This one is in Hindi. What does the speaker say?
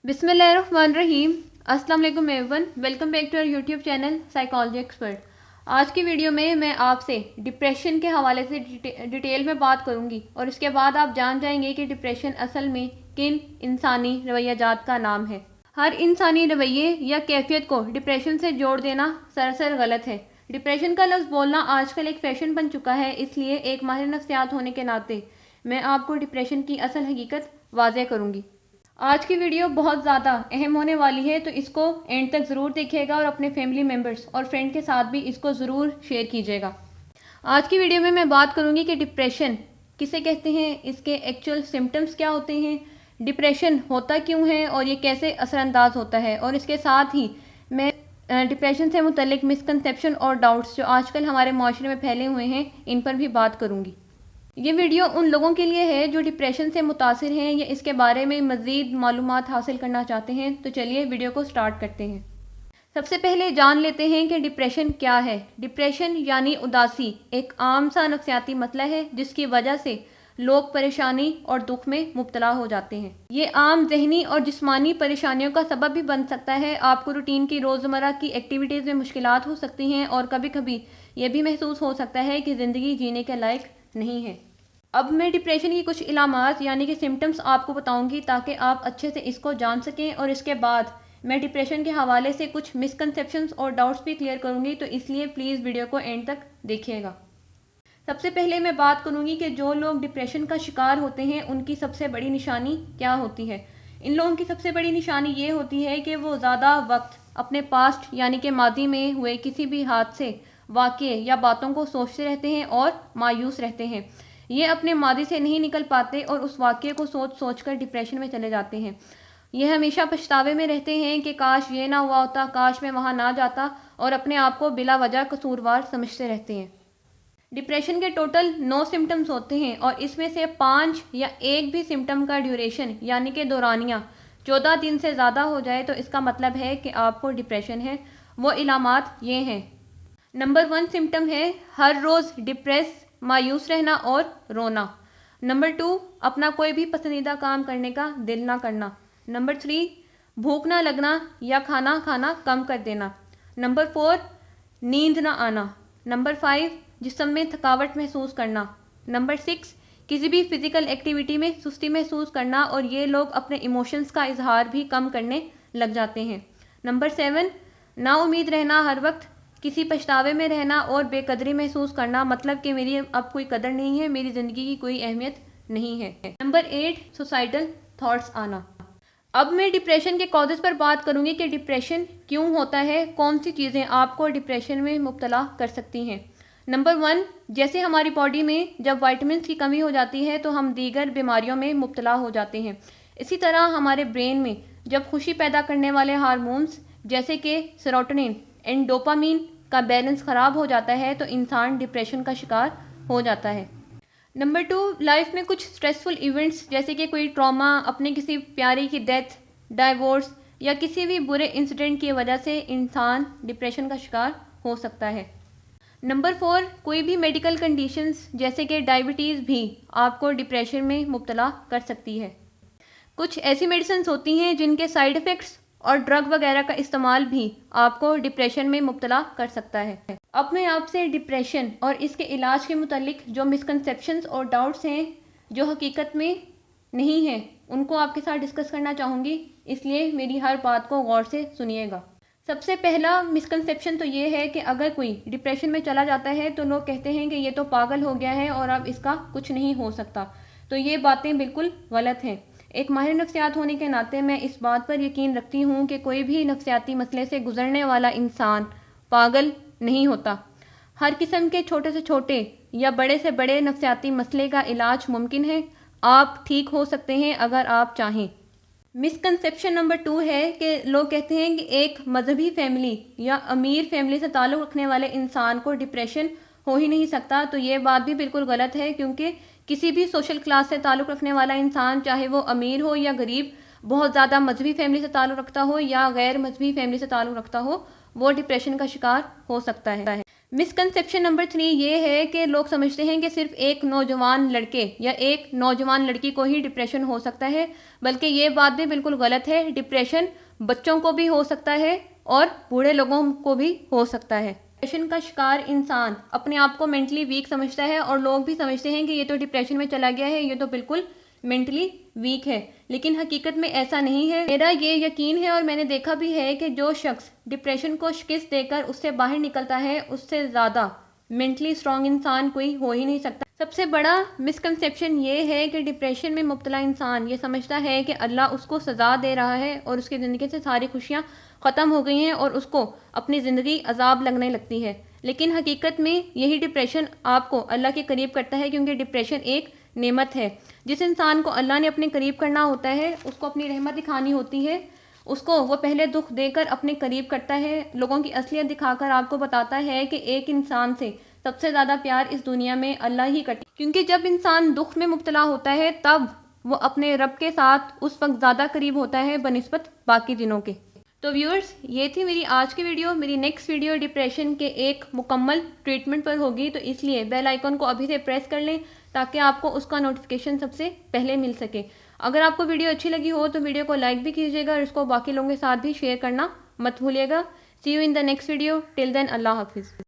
बिस्मिल्लाहिर्रहमानिर्रहीम। अस्सलाम वालेकुम everyone, welcome back to our YouTube channel psychology expert. आज की वीडियो में मैं आपसे डिप्रेशन के हवाले से डिटेल में बात करूंगी और इसके बाद आप जान जाएंगे कि डिप्रेशन असल में किन इंसानी रवैयाजात का नाम है। हर इंसानी रवैये या कैफियत को डिप्रेशन से जोड़ देना सरासर गलत है। डिप्रेशन का लफ्ज़ बोलना आजकल एक फ़ैशन बन चुका है, इसलिए एक माहिर नफ्सियात होने के नाते मैं आपको डिप्रेशन की असल हकीकत वाज़ेह करूँगी। आज की वीडियो बहुत ज़्यादा अहम होने वाली है, तो इसको एंड तक ज़रूर देखिएगा और अपने फैमिली मेम्बर्स और फ्रेंड के साथ भी इसको ज़रूर शेयर कीजिएगा। आज की वीडियो में मैं बात करूंगी कि डिप्रेशन किसे कहते हैं, इसके एक्चुअल सिम्टम्स क्या होते हैं, डिप्रेशन होता क्यों है और ये कैसे असरअंदाज होता है, और इसके साथ ही मैं डिप्रेशन से मुतल्लिक मिसकंसेप्शन और डाउट्स जो आजकल हमारे माशरे में फैले हुए हैं इन पर भी बात करूँगी। ये वीडियो उन लोगों के लिए है जो डिप्रेशन से मुतासिर हैं या इसके बारे में मज़ीद मालूमात हासिल करना चाहते हैं। तो चलिए वीडियो को स्टार्ट करते हैं। सबसे पहले जान लेते हैं कि डिप्रेशन क्या है। डिप्रेशन यानी उदासी एक आम सा नफ्सियाती मसला है जिसकी वजह से लोग परेशानी और दुख में मुब्तला हो जाते हैं। ये आम जहनी और जिस्मानी परेशानियों का सबब भी बन सकता है। आपको रूटीन की रोज़मर्रा की एक्टिविटीज़ में मुश्किलात हो सकती हैं और कभी कभी ये भी महसूस हो सकता है कि ज़िंदगी जीने के लायक नहीं है। अब मैं डिप्रेशन की कुछ इलामात यानी कि सिम्टम्स आपको बताऊंगी ताकि आप अच्छे से इसको जान सकें, और इसके बाद मैं डिप्रेशन के हवाले से कुछ मिसकंसेप्शंस और डाउट्स भी क्लियर करूंगी, तो इसलिए प्लीज़ वीडियो को एंड तक देखिएगा। सबसे पहले मैं बात करूंगी कि जो लोग डिप्रेशन का शिकार होते हैं उनकी सबसे बड़ी निशानी क्या होती है। इन लोगों की सबसे बड़ी निशानी ये होती है कि वो ज़्यादा वक्त अपने पास्ट यानी कि मादी में हुए किसी भी हादसे, वाक़ये या बातों को सोचते रहते हैं और मायूस रहते हैं। ये अपने मादी से नहीं निकल पाते और उस वाक़ये को सोच सोच कर डिप्रेशन में चले जाते हैं। ये हमेशा पछतावे में रहते हैं कि काश ये ना हुआ होता, काश मैं वहाँ ना जाता, और अपने आप को बिला वजह कसूरवार समझते रहते हैं। डिप्रेशन के टोटल 9 सिम्टम्स होते हैं और इसमें से 5 या एक भी सिम्टम का ड्यूरेशन यानी कि दौरानिया 14 दिन से ज़्यादा हो जाए तो इसका मतलब है कि आपको डिप्रेशन है। वो इलामात ये हैं। नंबर 1 सिम्टम है हर रोज़ डिप्रेस, मायूस रहना और रोना। नंबर 2 अपना कोई भी पसंदीदा काम करने का दिल ना करना। नंबर 3 भूख ना लगना या खाना खाना कम कर देना। नंबर 4 नींद ना आना। नंबर 5 जिस्म में थकावट महसूस करना। नंबर 6 किसी भी फिज़िकल एक्टिविटी में सुस्ती महसूस करना, और ये लोग अपने इमोशंस का इजहार भी कम करने लग जाते हैं। नंबर 7 नाउम्मीद रहना, हर वक्त किसी पछतावे में रहना और बेकदरी महसूस करना, मतलब कि मेरी अब कोई कदर नहीं है, मेरी ज़िंदगी की कोई अहमियत नहीं है। नंबर 8 सुसाइडल थॉट्स आना। अब मैं डिप्रेशन के कॉजेज़ पर बात करूंगी कि डिप्रेशन क्यों होता है, कौन सी चीज़ें आपको डिप्रेशन में मुब्तला कर सकती हैं। नंबर 1 जैसे हमारी बॉडी में जब वाइटामिन की कमी हो जाती है तो हम दीगर बीमारियों में मुब्तला हो जाते हैं। इसी तरह हमारे ब्रेन में जब खुशी पैदा करने वाले हार्मोन्स जैसे कि सेरोटोनिन एंड डोपामीन का बैलेंस ख़राब हो जाता है तो इंसान डिप्रेशन का शिकार हो जाता है। नंबर 2 लाइफ में कुछ स्ट्रेसफुल इवेंट्स जैसे कि कोई ट्रॉमा, अपने किसी प्यारी की डेथ, डाइवोर्स या किसी भी बुरे इंसिडेंट की वजह से इंसान डिप्रेशन का शिकार हो सकता है। नंबर 4 कोई भी मेडिकल कंडीशंस जैसे कि डायबिटीज़ भी आपको डिप्रेशन में मुब्तला कर सकती है। कुछ ऐसी मेडिसिन होती हैं जिनके साइड इफ़ेक्ट्स और ड्रग वगैरह का इस्तेमाल भी आपको डिप्रेशन में मुब्तला कर सकता है। अब मैं आपसे डिप्रेशन और इसके इलाज के मुतालिक जो मिसकंसेप्शंस और डाउट्स हैं जो हकीकत में नहीं हैं उनको आपके साथ डिस्कस करना चाहूँगी, इसलिए मेरी हर बात को गौर से सुनिएगा। सबसे पहला मिसकंसेप्शन तो ये है कि अगर कोई डिप्रेशन में चला जाता है तो लोग कहते हैं कि ये तो पागल हो गया है और अब इसका कुछ नहीं हो सकता। तो ये बातें बिल्कुल गलत हैं। एक माहिर नफ्सियात होने के नाते मैं इस बात पर यकीन रखती हूँ कि कोई भी नफ्सियाती मसले से गुजरने वाला इंसान पागल नहीं होता। हर किस्म के छोटे से छोटे या बड़े से बड़े नफ्सियाती मसले का इलाज मुमकिन है। आप ठीक हो सकते हैं अगर आप चाहें। मिसकंसेप्शन नंबर 2 है कि लोग कहते हैं कि एक मजहबी फैमिली या अमीर फैमिली से ताल्लुक़ रखने वाले इंसान को डिप्रेशन हो ही नहीं सकता। तो ये बात भी बिल्कुल गलत है, क्योंकि किसी भी सोशल क्लास से ताल्लुक़ रखने वाला इंसान, चाहे वो अमीर हो या गरीब, बहुत ज़्यादा मजहबी फैमिली से ताल्लुक़ रखता हो या गैर मजहबी फैमिली से ताल्लुक़ रखता हो, वो डिप्रेशन का शिकार हो सकता है। मिसकंसेप्शन नंबर 3 ये है कि लोग समझते हैं कि सिर्फ एक नौजवान लड़के या एक नौजवान लड़की को ही डिप्रेशन हो सकता है, बल्कि ये बात भी बिल्कुल गलत है। डिप्रेशन बच्चों को भी हो सकता है और बूढ़े लोगों को भी हो सकता है। डिप्रेशन का शिकार इंसान अपने आप को मेंटली वीक समझता है और लोग भी समझते हैं कि ये तो डिप्रेशन में चला गया है, ये तो बिल्कुल मेंटली वीक है, लेकिन हकीकत में ऐसा नहीं है। मेरा ये यकीन है और मैंने देखा भी है कि जो शख्स डिप्रेशन को शिकस्त देकर उससे बाहर निकलता है, उससे ज़्यादा मेंटली स्ट्रांग इंसान कोई हो ही नहीं सकता। सबसे बड़ा मिसकंसेप्शन ये है कि डिप्रेशन में मुब्तला इंसान ये समझता है कि अल्लाह उसको सज़ा दे रहा है और उसकी ज़िंदगी से सारी खुशियाँ ख़त्म हो गई हैं और उसको अपनी ज़िंदगी अजाब लगने लगती है। लेकिन हकीकत में यही डिप्रेशन आपको अल्लाह के करीब करता है, क्योंकि डिप्रेशन एक नेमत है। जिस इंसान को अल्लाह ने अपने करीब करना होता है, उसको अपनी रहमत दिखानी होती है, उसको वो पहले दुख देकर अपने करीब करता है, लोगों की असलियत दिखाकर आपको बताता है कि एक इंसान से सबसे ज़्यादा प्यार इस दुनिया में अल्लाह ही करती है। क्योंकि जब इंसान दुख में मुब्तला होता है तब वो अपने रब के साथ उस वक्त ज़्यादा करीब होता है बनिस्बत बाकी दिनों के। तो व्यूअर्स, ये थी मेरी आज की वीडियो। मेरी नेक्स्ट वीडियो डिप्रेशन के एक मुकम्मल ट्रीटमेंट पर होगी, तो इसलिए बेल आइकन को अभी से प्रेस कर लें ताकि आपको उसका नोटिफिकेशन सबसे पहले मिल सके। अगर आपको वीडियो अच्छी लगी हो तो वीडियो को लाइक भी कीजिएगा और इसको बाकी लोगों के साथ भी शेयर करना मत भूलिएगा। See you in the next video. Till then, अल्लाह हाफिज़।